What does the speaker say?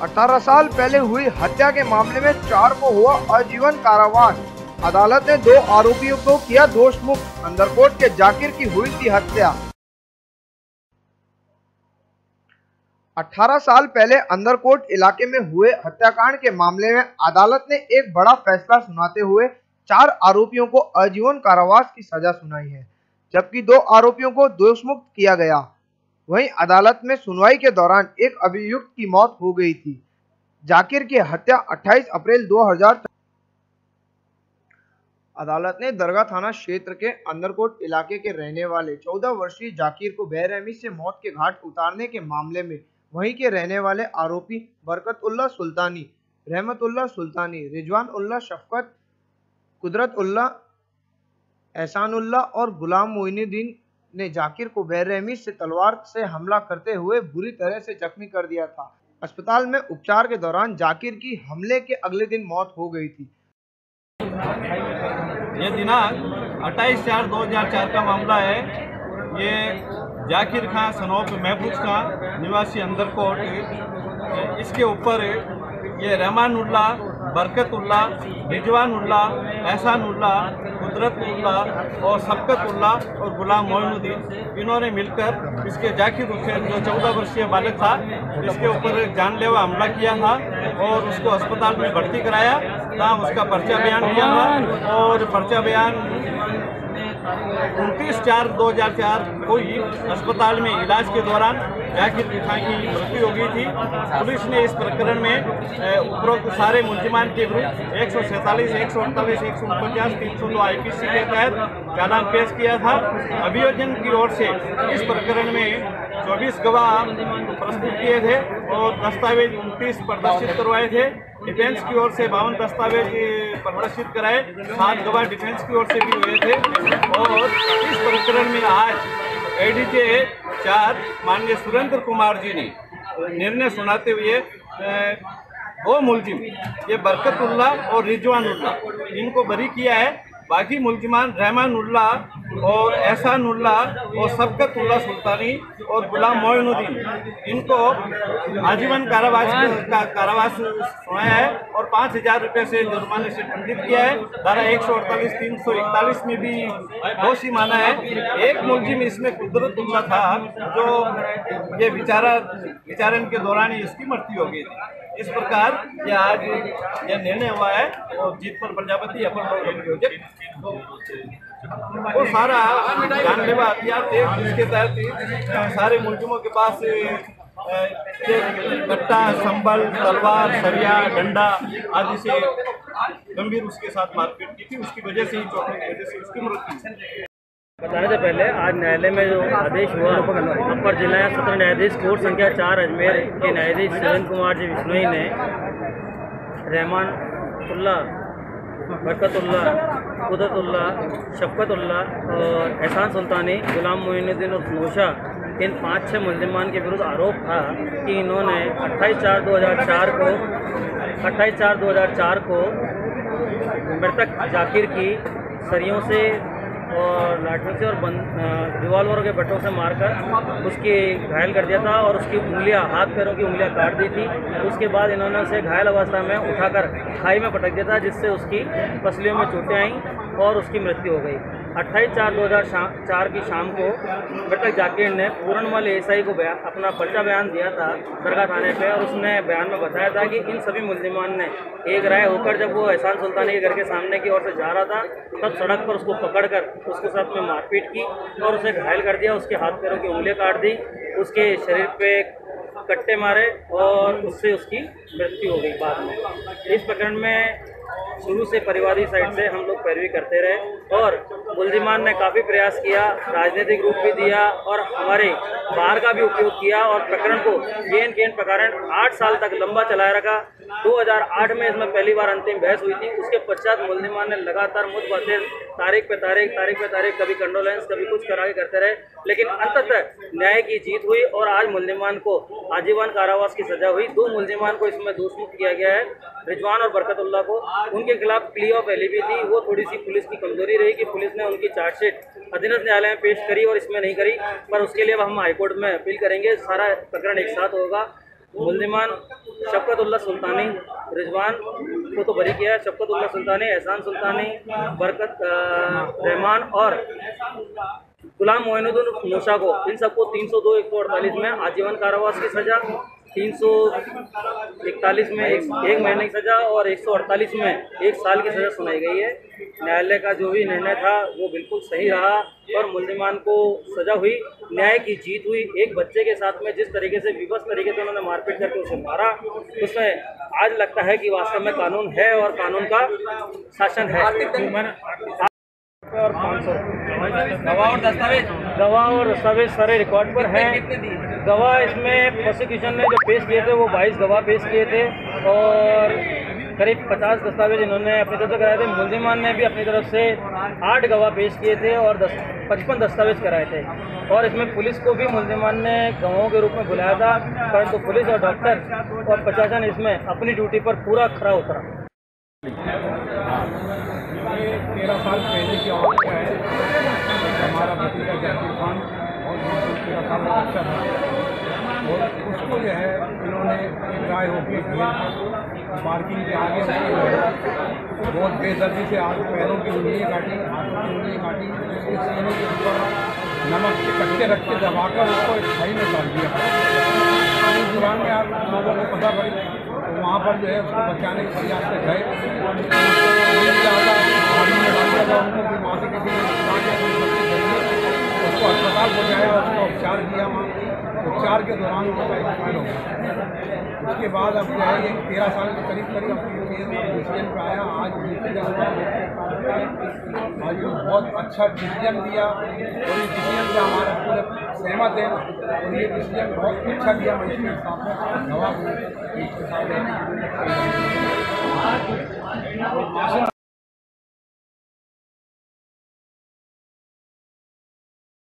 18 साल पहले हुई हत्या के मामले में 4 को हुआ आजीवन कारावास। अदालत ने 2 आरोपियों को किया दोष मुक्त। अंदरकोट के जाकिर की हुई थी हत्या। 18 साल पहले अंदरकोट इलाके में हुए हत्याकांड के मामले में अदालत ने एक बड़ा फैसला सुनाते हुए 4 आरोपियों को आजीवन कारावास की सजा सुनाई है, जबकि 2 आरोपियों को दोषमुक्त किया गया। वहीं अदालत में सुनवाई के दौरान एक अभियुक्त की मौत हो गई थी। जाकिर की हत्या 28 अप्रैल 2000। अदालत ने दरगाह थाना क्षेत्र के अंदरकोट इलाके के रहने वाले 14 वर्षीय जाकिर को बेरहमी से मौत के घाट उतारने के मामले में वहीं के रहने वाले आरोपी बरकतुल्लाह सुल्तानी, रहमतुल्लाह सुल्तानी, रिजवान उल्लाह, शफकत, कुदरत उल्लाह, एहसानुल्लाह और गुलाम मोइनुद्दीन ने जाकिर को बेरहमी से तलवार से हमला करते हुए बुरी तरह से जख्मी कर दिया था। अस्पताल में उपचार के दौरान जाकिर की हमले के अगले दिन मौत हो गई थी। ये दिनांक 28/4/2004 का मामला है। ये जाकिर खां सनोफ महफूज खां निवासी अंदरकोट, इसके ऊपर ये रहमानुल्लाह, बरकतुल्लाह, रिजवानुल्लाह, एहसानुल्लाह, कुदरतुल्लाह और शफकतुल्लाह और गुलाम मोइनुद्दीन, इन्होंने मिलकर इसके जाकिर हुसैन जो 14 वर्षीय बालक था, इसके ऊपर जानलेवा हमला किया था और उसको अस्पताल में भर्ती कराया। तहाँ उसका पर्चा बयान दिया था और पर्चा बयान 29/4/2004 को ही अस्पताल में इलाज के दौरान जाकिर खां की मृत्यु हो गई थी। पुलिस ने इस प्रकरण में उपरोक्त सारे मुलजिमान के विरुद्ध 147, 148, 149, 302 IPC के तहत चालान पेश किया था। अभियोजन की ओर से इस प्रकरण में 24 गवाह प्रस्तुत किए थे और दस्तावेज 29 प्रदर्शित करवाए थे। डिफेंस की ओर से 52 दस्तावेज प्रदर्शित कराए, 7 गवाह डिफेंस की ओर से भी हुए थे। और इस प्रकरण में आज ADJ 4 माननीय सुरेंद्र कुमार जी ने निर्णय सुनाते हुए 2 मुलजिम, ये बरकतुल्लाह और रिजवानुल्लाह, इनको बरी किया है। बाकी मुलजिमान रहमानुल्लाह और एहसानुल्लाह और शफकतुल्लाह सुल्तानी और गुलाम मोइनुद्दीन, इनको आजीवन कारावास सुनाया है और 5000 रुपये से जुर्माने से दंडित किया है। धारा 148, 341 में भी दोषी माना है। एक मुलजिम इसमें कुदरतुल्लाह था, जो ये विचारण के दौरान ही इसकी मृत्यु हो गई थी। इस प्रकार ये आज यह निर्णय हुआ है और जीतपुर प्रजापति अपर अभियोजक वो सारा जानलेवा हथियार थे, जिसके तहत सारे मुलजिमों के पास कट्टा, संबल, तलवार, सरिया, डंडा आदि से गंभीर उसके साथ मारपीट की थी। उसकी वजह से ही चोटों की वजह से उसकी मृत्यु। बताने से पहले आज न्यायालय में जो आदेश हुआ, अपर जिला सत्र न्यायाधीश कोर्ट संख्या 4 अजमेर के न्यायाधीश सुरेंद्र कुमार जी बिश्नोई ने रहमानुल्लाह, बरकतुल्लाह, कुदरतुल्लाह, शफकतुल्लाह और एहसान सुल्तानी, गुलाम मोइनुद्दीन और नौशा, इन 5-6 मुलजिमान के विरुद्ध आरोप था कि इन्होंने 28/4/2004 को मृतक जाकिर की सरियों से और लाठियों से और रिवॉल्वर के बट्टों से मारकर उसकी घायल कर दिया था और उसकी उंगलियां, हाथ पैरों की उंगलियां काट दी थी। उसके बाद इन्होंने उसे घायल अवस्था में उठाकर खाई में पटक दिया था, जिससे उसकी पसलियों में चोटें आईं और उसकी मृत्यु हो गई। 28/4/2004 की शाम को मृतक जाकिर ने पूरनमल SI को अपना पर्चा बयान दिया था दरगाह थाने पे और उसने बयान में बताया था कि इन सभी मुलजिमान ने एक राय होकर जब वो एहसान सुल्तानी के घर के सामने की ओर से जा रहा था, तब सड़क पर उसको पकड़कर उसके साथ में मारपीट की और उसे घायल कर दिया। उसके हाथ पैरों की उंगलियां काट दी, उसके शरीर पे कट्टे मारे और उससे उसकी मृत्यु हो गई बाद में। इस प्रकरण में शुरू से परिवादी साइड से हम लोग पैरवी करते रहे और मुलजिमान ने काफ़ी प्रयास किया, राजनीतिक रूप भी दिया और हमारे बार का भी उपयोग किया और प्रकरण को जेन प्रकरण 8 साल तक लंबा चलाया रखा। 2008 में इसमें पहली बार अंतिम बहस हुई थी। उसके पश्चात मुलजिमान ने लगातार मुतबादिल तारीख पे तारीख कभी कंडोलेंस कभी कुछ करा के करते रहे, लेकिन अंततः न्याय की जीत हुई और आज मुलजिमान को आजीवन कारावास की सजा हुई। 2 मुलजिमान को इसमें दोषमुक्त किया गया है, रिजवान और बरकतुल्लाह को। उनके खिलाफ प्ली ऑफ एलिबी थी, वो थोड़ी सी पुलिस की कमजोरी रही कि पुलिस ने उनकी चार्जशीट अधीनस्थ न्यायालय में पेश करी और इसमें नहीं करी, पर उसके लिए अब हम हाईकोर्ट में अपील करेंगे। सारा प्रकरण एक साथ होगा मुल्जिमान शफकतुल्लाह सुल्तानी, रिजवान को तो बरी किया है, शफकतुल्लाह सुल्तानी, एहसान सुल्तानी, बरकत रहमान और गुलाम मोइनुद्दीन मूसा को, इन सबको 302, 148 में आजीवन कारावास की सज़ा, 341 में एक महीने की सज़ा और 148 में 1 साल की सज़ा सुनाई गई है। न्यायालय का जो भी निर्णय था वो बिल्कुल सही रहा और मुल्जिमान को सज़ा हुई, न्याय की जीत हुई। एक बच्चे के साथ में जिस तरीके से विवश तरीके से उन्होंने मारपीट करके उसे मारा, उसमें आज लगता है कि वास्तव में कानून है और कानून का शासन है। और 500 गवाह और दस्तावेज सारे रिकॉर्ड पर हैं। गवाह इसमें प्रोसिक्यूशन ने जो पेश किए थे वो 22 गवाह पेश किए थे और करीब 50 दस्तावेज इन्होंने अपनी तरफ से कराए थे। मुल्जिमान ने भी अपनी तरफ से 8 गवाह पेश किए थे और 55 दस्तावेज कराए थे और इसमें पुलिस को भी मुल्जिमान ने गवाहों के रूप में बुलाया था, परंतु पुलिस और डॉक्टर और प्रशासन इसमें अपनी ड्यूटी पर पूरा खरा उतरा। 13 साल पहले की वाक़या है। हमारा भतीजा जाकिर खान और 13 साल का बच्चा था और उसको जो है इन्होंने एक राय होकर पार्किंग के आगे बहुत बेदर्दी से आग पैरों की उंगलियाँ काटी, हाथों की उंगलियाँ काटी, उसके सीने के ऊपर नमक के कट्टे रख के दबाकर उसको एक खाई में डाल दिया। इस दौरान में आप लोगों को पता पड़ी तो वहाँ पर जो है उसको बचाने के प्रयास से गए, उसको अस्पताल पहुँचाया, उसका उपचार किया। वहाँ उपचार के दौरान उसका एक्सपायर हो गया। उसके बाद अब जो है ये 13 साल के करीब डिसीजन पे आया। आज डिसीजन आज बहुत अच्छा डिसीजन दिया और इस डिसीजन से हमारा पूरे सहमत है और ये डिसीजन बहुत अच्छा दिया। मजिस्ट्रेट साहब ने गवाह